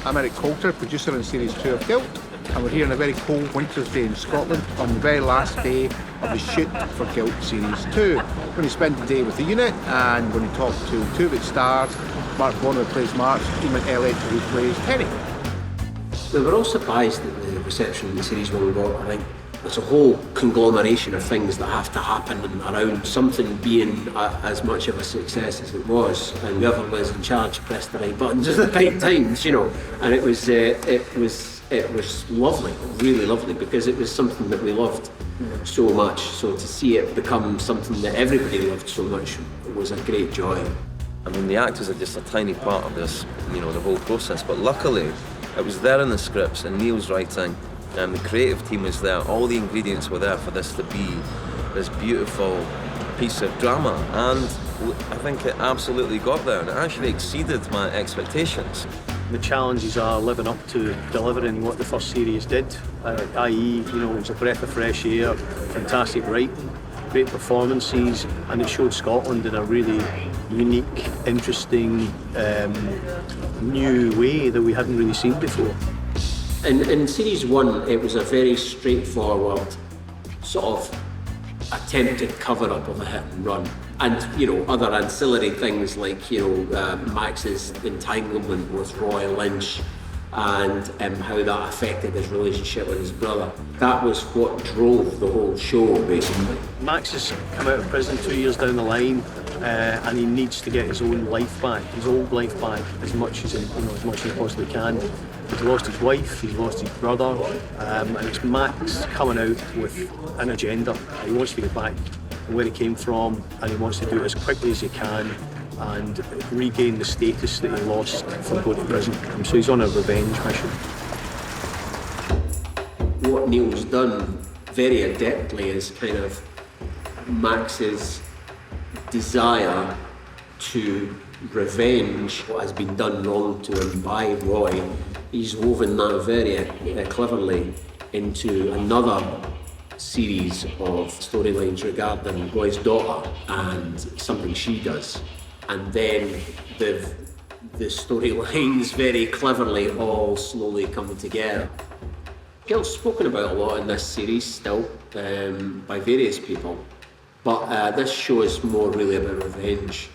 I'm Eric Coulter, producer in Series 2 of Guilt, and we're here on a very cold winter's day in Scotland on the very last day of the shoot for Guilt Series 2. We're going to spend the day with the unit and we're going to talk to two of its stars, Bonnar, who plays Mark, Emun Elliott, who plays Kenny. We were all surprised at the reception the Series 1 got. I think it's a whole conglomeration of things that have to happen around something being as much of a success as it was, and whoever was in charge pressed the right buttons at the right times, you know. And it was lovely, really lovely, because it was something that we loved so much. So to see it become something that everybody loved so much was a great joy. I mean, the actors are just a tiny part of this, you know, the whole process. But luckily, it was there in the scripts and Neil's writing. And the creative team was there, all the ingredients were there for this to be this beautiful piece of drama, and I think it absolutely got there, and it actually exceeded my expectations. The challenges are living up to delivering what the first series did, i.e., you know, it was a breath of fresh air, fantastic writing, great performances, and it showed Scotland in a really unique, interesting, new way that we hadn't really seen before. In Series 1, it was a very straightforward sort of attempted cover-up of a hit and run. And, you know, other ancillary things like, you know, Max's entanglement with Roy Lynch and how that affected his relationship with his brother. That was what drove the whole show, basically. Max has come out of prison 2 years down the line, and he needs to get his own life back, his old life back, as much as he possibly can. He's lost his wife, he's lost his brother, and it's Max coming out with an agenda. He wants to get back where he came from, and he wants to do it as quickly as he can and regain the status that he lost from going to prison. So he's on a revenge mission. What Neil's done very adeptly is kind of Max's desire to revenge what has been done wrong to him by Roy. He's woven that very cleverly into another series of storylines regarding Roy's daughter and something she does. And then the storylines very cleverly all slowly come together. Guilt's spoken about a lot in this series still by various people, but this show is more really about revenge,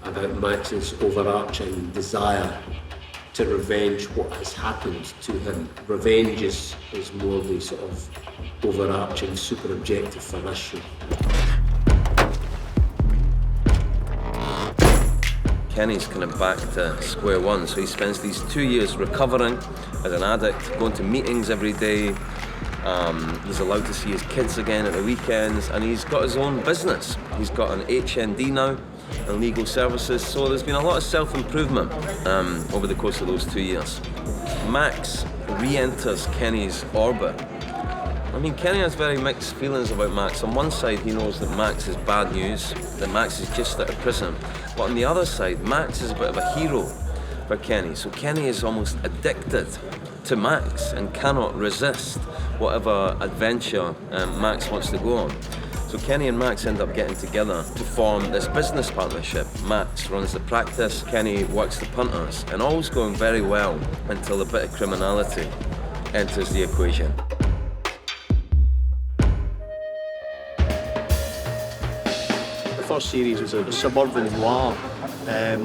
about Max's overarching desire to revenge what has happened to him. Revenge is more the sort of overarching super objective for this show. Kenny's kind of back to square one, so he spends these 2 years recovering as an addict, going to meetings every day. He's allowed to see his kids again at the weekends, and he's got his own business. He's got an HND now and legal services, so there's been a lot of self-improvement over the course of those 2 years. Max re-enters Kenny's orbit. I mean, Kenny has very mixed feelings about Max. On one side, he knows that Max is bad news, that Max is just out of prison. But on the other side, Max is a bit of a hero for Kenny. So Kenny is almost addicted to Max and cannot resist whatever adventure Max wants to go on. So Kenny and Max end up getting together to form this business partnership. Max runs the practice, Kenny works the punters, and all's going very well until a bit of criminality enters the equation. The first series was a suburban noir,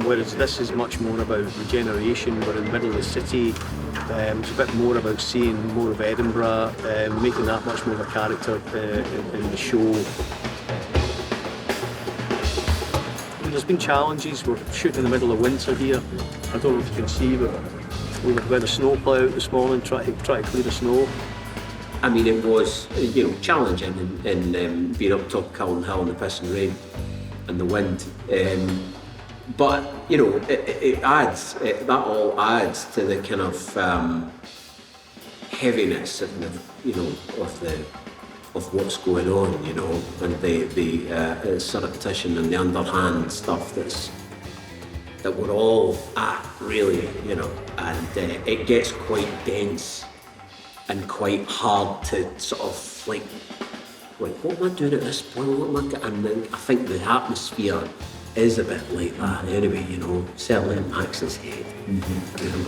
whereas this is much more about regeneration. We're in the middle of the city. It's a bit more about seeing more of Edinburgh, making that much more of a character in the show. There's been challenges. We're shooting in the middle of winter here. I don't know if you can see, but we had a snowplow out this morning, trying to clear the snow. I mean, it was, you know, challenging in being up top Cullen Hill in the piss and rain and the wind. But, you know, it adds, that all adds to the kind of heaviness of the, you know, of what's going on, you know, and the surreptition and the underhand stuff that we're all at, really, you know, and it gets quite dense and quite hard to sort of like what am I doing at this point? And then I think the atmosphere is a bit like that anyway, you know, certainly in Max's head. Mm-hmm. You know.